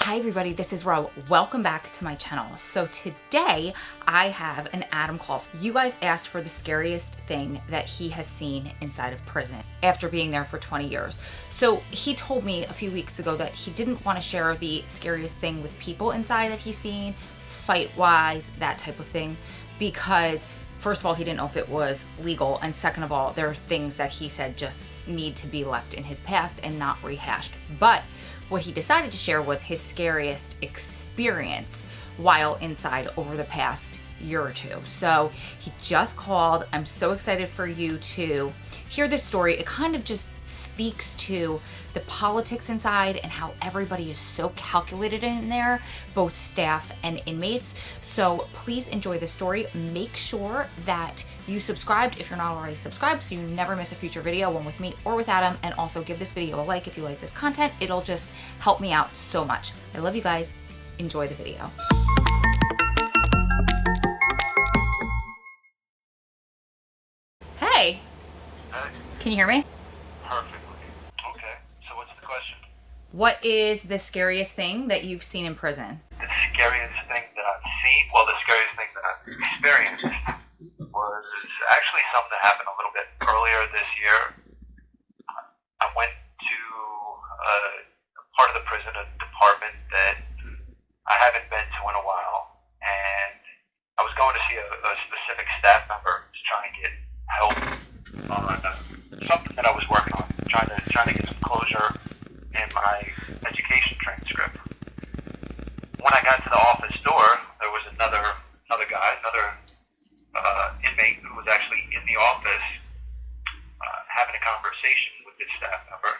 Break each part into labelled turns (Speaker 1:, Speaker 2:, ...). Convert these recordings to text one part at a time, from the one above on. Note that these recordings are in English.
Speaker 1: Hi everybody, this is Ro. Welcome back to my channel. So today I have an Adam call. You guys asked for the scariest thing that he has seen inside of prison after being there for 20 years. So he told me a few weeks ago that he didn't want to share the scariest thing with people inside that he's seen, fight-wise, that type of thing, because first of all, he didn't know if it was legal, and second of all, there are things that he said just need to be left in his past and not rehashed. But what he decided to share was his scariest experience while inside over the past year or two. So he just called. I'm so excited for you to hear this story. It kind of just speaks to the politics inside and how everybody is so calculated in there, both staff and inmates. So please enjoy the story. Make sure that you subscribed if you're not already subscribed so you never miss a future video, one with me or with Adam. And also give this video a like if you like this content. It'll just help me out so much. I love you guys. Enjoy the video. Hey.
Speaker 2: Hey.
Speaker 1: Can you hear me?
Speaker 2: Perfectly. Okay. So what's the question?
Speaker 1: What is the scariest thing that you've seen in prison?
Speaker 2: The scariest thing that I've seen, well, the scariest thing that I've experienced was actually something that happened a little bit earlier this year. I went to a part of the prison, a department that I haven't been to in a while, and I was going to see a specific staff member to try and get help on something that I was working on, trying to get some closure in my education transcript. When I got to the office door, there was another guy, inmate who was actually in the office having a conversation with this staff member.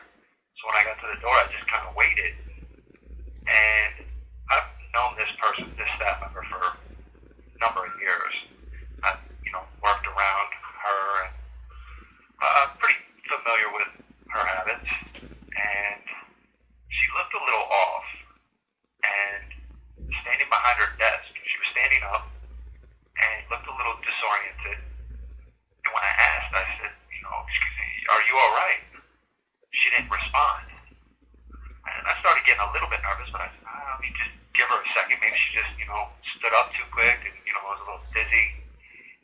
Speaker 2: So when I got to the door, I just kind of waited, and I've known this staff member for a number of years. I've, worked around her, and I'm pretty familiar with her habits, and she looked a little off, and standing behind her desk, she was standing up, and looked a little disoriented, and when I asked, I said, excuse me, are you alright? She didn't respond, and I started getting a little bit nervous, but I said, let me just give her a second. Maybe she just, stood up too quick and, was a little dizzy.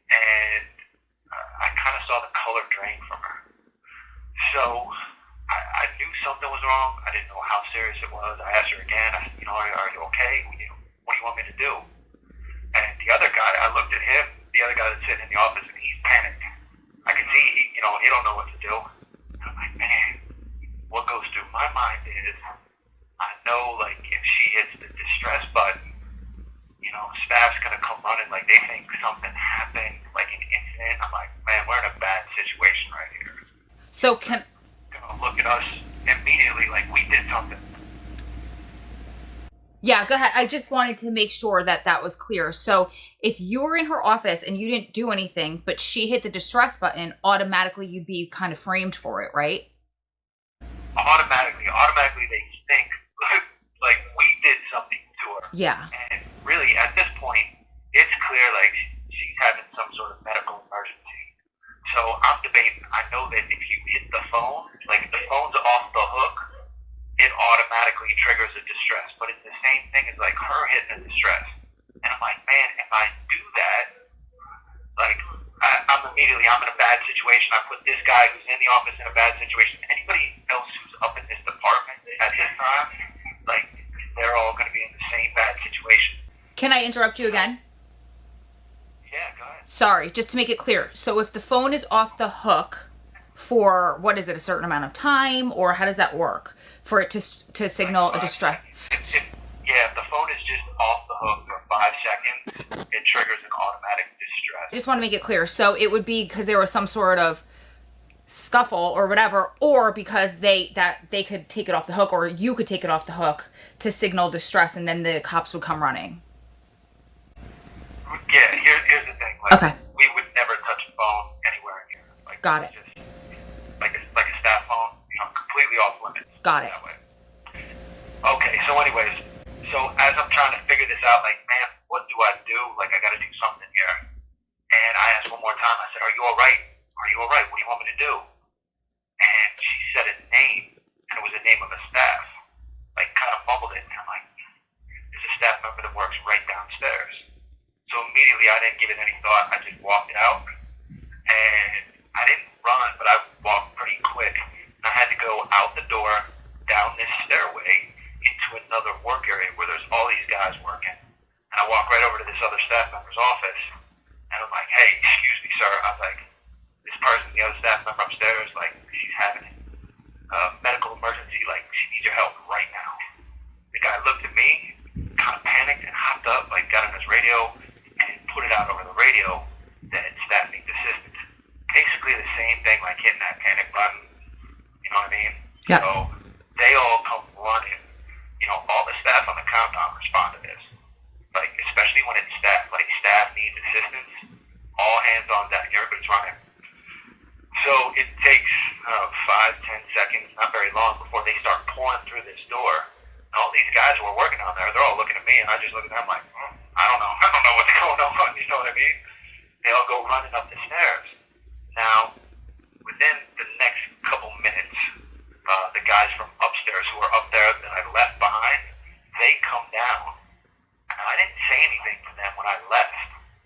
Speaker 2: And I kind of saw the color drain from her. So I knew something was wrong. I didn't know how serious it was. I asked her again. I said, are you okay? What do you want me to do? And the other guy, I looked at him, the other guy that's sitting in the office, and he's panicked. I could see, he don't know what to do. And I'm like, man, what goes through my mind is, I know, if she hits the distress button, staff's gonna come running, they think something happened, an incident. I'm like, man, we're in a bad situation right here.
Speaker 1: So
Speaker 2: Gonna look at us immediately like we did something.
Speaker 1: Yeah, go ahead. I just wanted to make sure that was clear. So if you were in her office and you didn't do anything, but she hit the distress button, automatically you'd be kind of framed for it, right?
Speaker 2: Automatically they think we did something to her.
Speaker 1: Yeah.
Speaker 2: And really, at this point, it's clear she's having some sort of medical emergency. So I'm debating. I know that if you hit the phone, if the phone's off the hook, it automatically triggers a distress. But it's the same thing as her hitting a distress. And I'm like, man, if I do that, I'm in a bad situation. I put this guy who's in the office in a bad situation. Anybody else who's up in this department at this time, they're all going to be in the same bad situation.
Speaker 1: Can I interrupt you again?
Speaker 2: Yeah, go ahead.
Speaker 1: Sorry, just to make it clear. So if the phone is off the hook for, what is it, a certain amount of time, or how does that work for it to signal a distress?
Speaker 2: If the phone is just off the hook for 5 seconds, it triggers an automatic distress.
Speaker 1: I just want to make it clear. So it would be because there was some sort of scuffle or whatever, or because they could take it off the hook, or you could take it off the hook to signal distress, and then the cops would come running.
Speaker 2: Yeah, here's the thing.
Speaker 1: Okay.
Speaker 2: We would never touch a phone anywhere in here.
Speaker 1: Got it.
Speaker 2: Just, like a staff phone, completely off limits.
Speaker 1: Got it.
Speaker 2: That way. Okay, so anyways, as I'm trying to figure this out, man, what do I do? I got to do something here. And I asked one more time. I said, are you all right? Are you all right? What do you want me to do? And she said a name, and it was the name of a staff. Kind of mumbled it, and I'm like, I didn't give it any thought. I just walked out, and I didn't run, but I walked pretty quick. And I had to go out the door, down this stairway, into another work area where there's all these guys working. And I walk right over to this other staff member's office, and I'm like, hey, excuse me, sir. I'm like, this person, the other staff member upstairs, like, she's having a medical emergency, like, she needs your help right now. The guy looked at me, kind of panicked and hopped up, like, got on his radio and put it out over the radio that staff needs assistance. Basically the same thing, like hitting that panic button, you know what I mean?
Speaker 1: Yeah.
Speaker 2: So they all come running, you know, all the staff on the compound respond to this. Like, especially when it's staff, like, staff needs assistance, all hands on deck, everybody's running. So it takes 5-10 seconds, not very long, before they start pouring through this door. And all these guys who are working on there, they're all looking at me, and I just look at them like, I don't know what's going on, you know what I mean? They all go running up the stairs. Now, within the next couple minutes, the guys from upstairs who are up there that I left behind, they come down. And I didn't say anything to them when I left.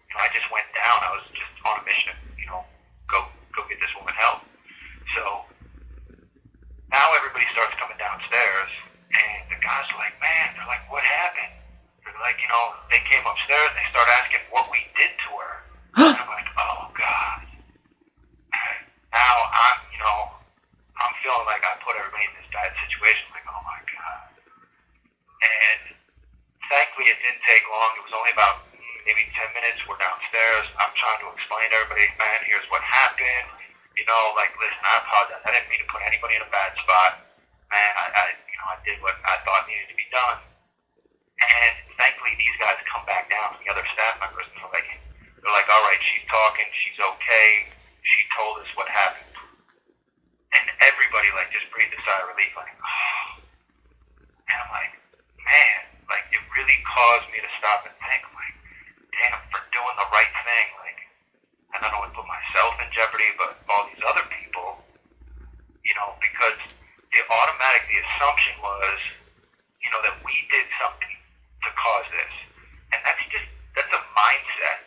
Speaker 2: You know, I just went down. I was just on a mission, you know, go get this woman help. So now everybody starts coming downstairs, and the guys are like, man, they're like, what happened? They're like, you know, they came upstairs and they start asking what we did to her. And I'm like, oh God. Now I'm feeling like I put everybody in this bad situation. Like, oh my God. And thankfully it didn't take long. It was only about maybe 10 minutes. We're downstairs. I'm trying to explain to everybody, man, here's what happened. You know, like, listen, I apologize. I didn't mean to put anybody in a bad spot. Man, I did what I thought needed to be done. And thankfully these guys come back down, the other staff members, and they're like, all right, she's talking, she's okay. She told us what happened. And everybody, like, just breathed a sigh of relief, like, oh. And I'm like, man, like, it really caused me to stop and think, like, damn, for doing the right thing, like, I not only put myself in jeopardy, but all these other people, you know, because the assumption was, you know, that we did something to cause this. And that's a mindset.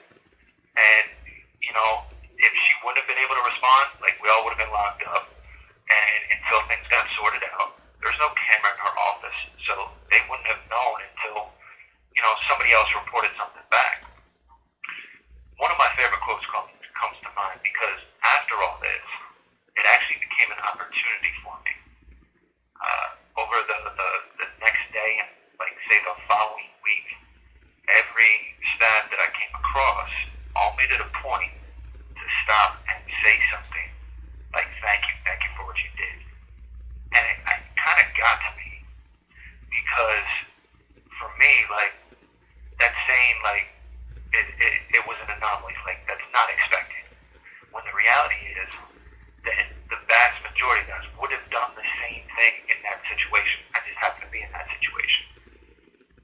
Speaker 2: And, you know, if she wouldn't have been able to respond, like, we all would have been locked up. And until things got sorted out, there's no camera in her office, so they wouldn't have known until, you know, somebody else reported something back. One of my favorite quotes comes to mind because after all this, it actually became an opportunity for me. Over the next day and, like, say, the following week, every staff that I came across all made it a point to stop and say something like, thank you for what you did. And it kind of got to me because for me, like, that saying, like, it was an anomaly, like, that's not expected. When the reality is that the vast majority of us would have done the same thing in that situation. I just happened to be in that situation.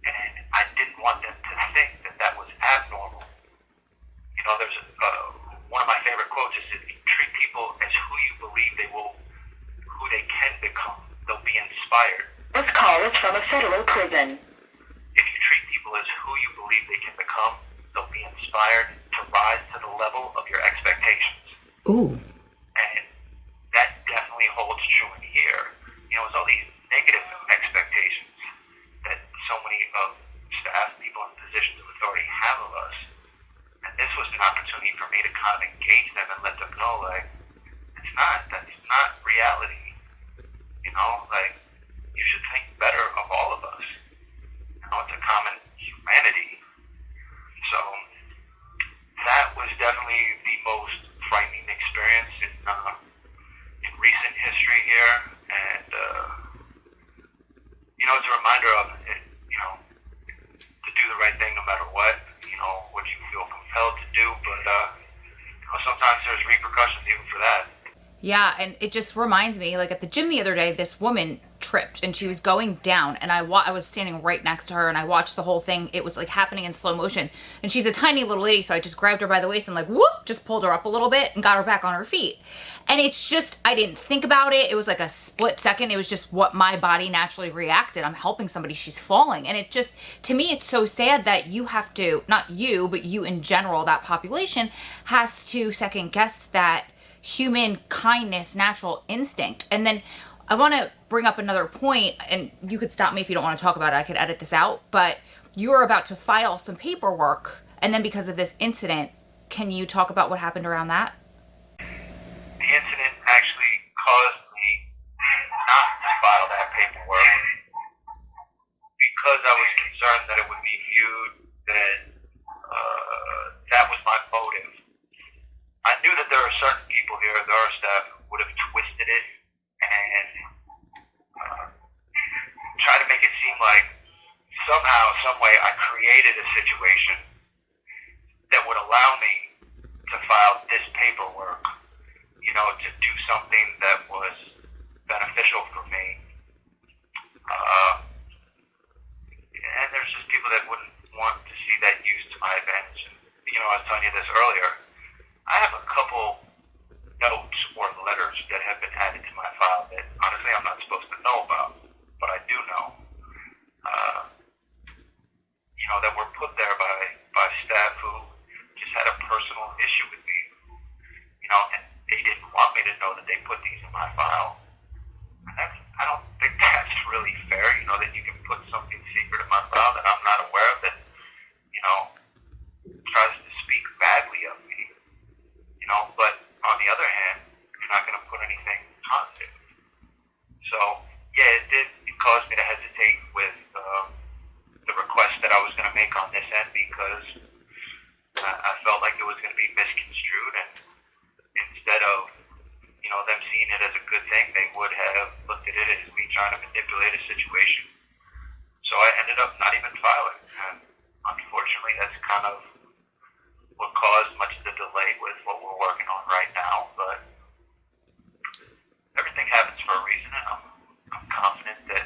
Speaker 2: And I didn't want them to think that that was abnormal. You know, there's one of my favorite quotes is, if you treat people as who you believe who they can become, they'll be inspired.
Speaker 3: This call is from a federal prison.
Speaker 2: If you treat people as who you believe they can become, they'll be inspired to rise to the level of your expectations.
Speaker 1: Ooh.
Speaker 2: And that definitely holds true in here. You know, it's all these negative expectations that so many of staff, people in positions of authority have of us. And this was an opportunity for me to kind of engage them and let them know, like, that's not reality. You know, like, you should think better of all of us. You know, it's a common humanity. So that was definitely the most frightening experience in recent history here. And, you know, it's a reminder of it, you know, to do the right thing no matter what, you know, what you feel compelled to do. But, you know, sometimes there's repercussions even for that.
Speaker 1: Yeah, and it just reminds me, like, at the gym the other day, this woman tripped and she was going down, and I was standing right next to her, and I watched the whole thing. It was like happening in slow motion, and she's a tiny little lady, so I just grabbed her by the waist and like whoop, just pulled her up a little bit and got her back on her feet. And it's just, I didn't think about it. It was like a split second. It was just what my body naturally reacted. I'm helping somebody, she's falling. And it just, to me, it's so sad that you have to, not you, but you in general, that population has to second guess that human kindness, natural instinct. And then I want to bring up another point, and you could stop me if you don't want to talk about it. I could edit this out, but you were about to file some paperwork, and then because of this incident, can you talk about what happened around that?
Speaker 2: The incident actually caused me not to file that paperwork because I was concerned that it would be viewed that that was my motive. I knew that there are certain people here, there are staff who would have twisted it and try to make it seem like somehow, some way, I created a situation that would allow me to file this paperwork, you know, to do something that was beneficial for me. And there's just people that wouldn't want to see that used to my advantage. And, you know, I was telling you this earlier. I have a couple notes or letters that have been added to my file that honestly I'm not supposed to know about, but I do know. You know, that were put there by staff who just had a personal issue with me. You know, and they didn't want me to know that they put these in my file. And I don't think that's really fair, you know, that you can put something secret in my file that I'm not aware of that, you know, tries to speak badly of me. You know, but on the other hand, you're not going to put anything positive. So, yeah, it caused me to hesitate with the request that I was going to make on this end because I felt like it was going to be misconstrued, and instead of, you know, them seeing it as a good thing, they would have looked at it as me trying to manipulate a situation. So I ended up not even filing, and unfortunately that's kind of what caused much of the delay with what we're working on right now, but everything happens for a reason, and I'm confident that,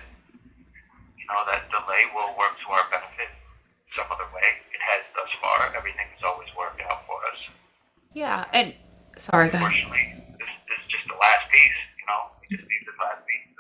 Speaker 2: you know, that delay will work to our benefit some other way. It has thus far. Everything has always worked out for us.
Speaker 1: Yeah, and sorry, go ahead.
Speaker 2: Unfortunately, this is just the last piece, you know? We just need this last piece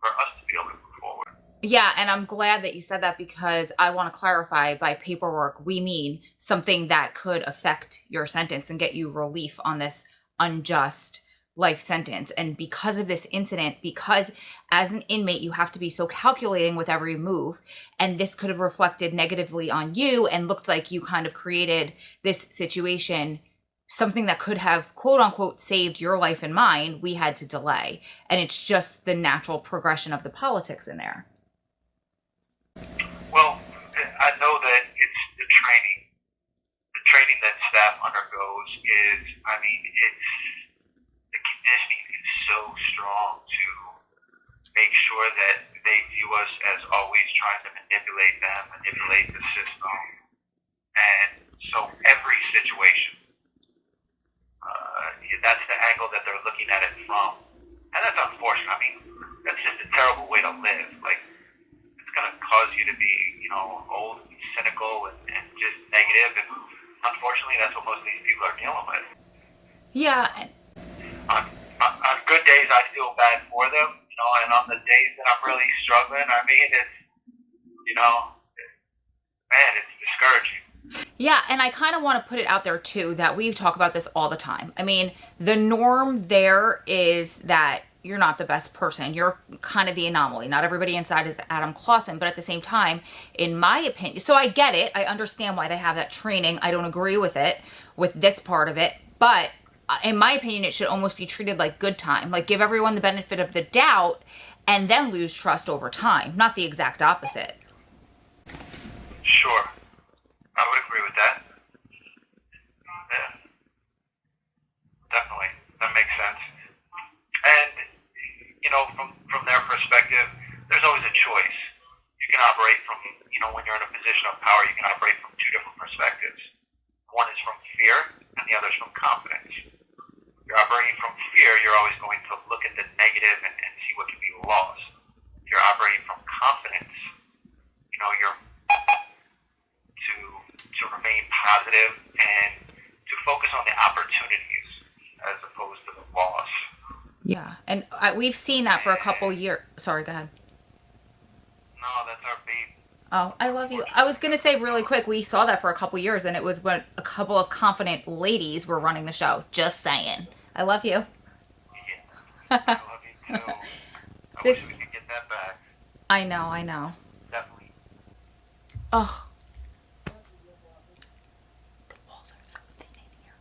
Speaker 2: for us to be able to move forward.
Speaker 1: Yeah, and I'm glad that you said that because I want to clarify by paperwork, we mean something that could affect your sentence and get you relief on this unjust life sentence. And because of this incident, because as an inmate, you have to be so calculating with every move, and this could have reflected negatively on you and looked like you kind of created this situation, something that could have quote unquote saved your life and mine, we had to delay. And it's just the natural progression of the politics in there.
Speaker 2: Well, I know that it's the training. The training that staff undergoes is, I mean, the conditioning is so strong to make sure that they view us as always trying to manipulate them, manipulate the system. And so every situation, that's the angle that they're looking at it from. And that's unfortunate. I mean, that's just a terrible way to live. Like, it's going to cause you to be, you know, old and cynical and just negative. And unfortunately, that's what most of these people are dealing with.
Speaker 1: Yeah.
Speaker 2: On good days, I feel bad for them, you know, and on the days that I'm really struggling, I mean, it's, you know, man, it's discouraging.
Speaker 1: Yeah, and I kind of want to put it out there too that we talk about this all the time. I mean, the norm there is that you're not the best person. You're kind of the anomaly. Not everybody inside is Adam Clausen, but at the same time, in my opinion, so I get it. I understand why they have that training. I don't agree with it, with this part of it, but in my opinion, it should almost be treated like good time. Like give everyone the benefit of the doubt and then lose trust over time, not the exact opposite.
Speaker 2: Sure. I would agree with that. Yeah. Definitely. That makes sense. And, you know, from their perspective, there's always a choice. You can operate from, you know, when you're in a position of power, you can operate from two different perspectives. One is from fear, and the other is from confidence. If you're operating from fear, you're always going to look at the negative and see what can be lost. you're operating from confidence. You know, you're to remain positive and to focus on the opportunities as opposed to the loss.
Speaker 1: Yeah, and we've seen that for a couple years. Sorry, go ahead.
Speaker 2: No, that's our baby.
Speaker 1: Oh, I love you. I was going to say really quick, we saw that for a couple years, and it was when a couple of confident ladies were running the show. Just saying. I love you.
Speaker 2: Yeah, I love you too. I wish we could get that back.
Speaker 1: I know.
Speaker 2: Definitely.
Speaker 1: Ugh. The walls are so thin in here.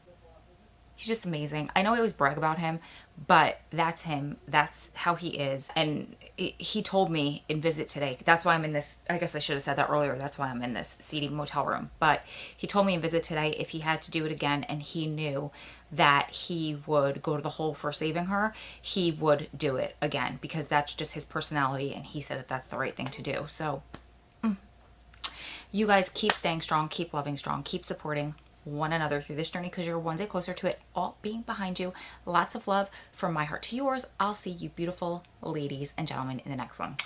Speaker 1: He's just amazing. I know I always brag about him, but that's him. That's how he is. And he told me in visit today, that's why I'm in this, I guess I should have said that earlier, that's why I'm in this seedy motel room. But he told me in visit today if he had to do it again and he knew that he would go to the hole for saving her, he would do it again because that's just his personality, and he said that that's the right thing to do. So you guys keep staying strong, keep loving strong, keep supporting one another through this journey because you're one day closer to it all being behind you. Lots of love from my heart to yours. I'll see you beautiful ladies and gentlemen in the next one.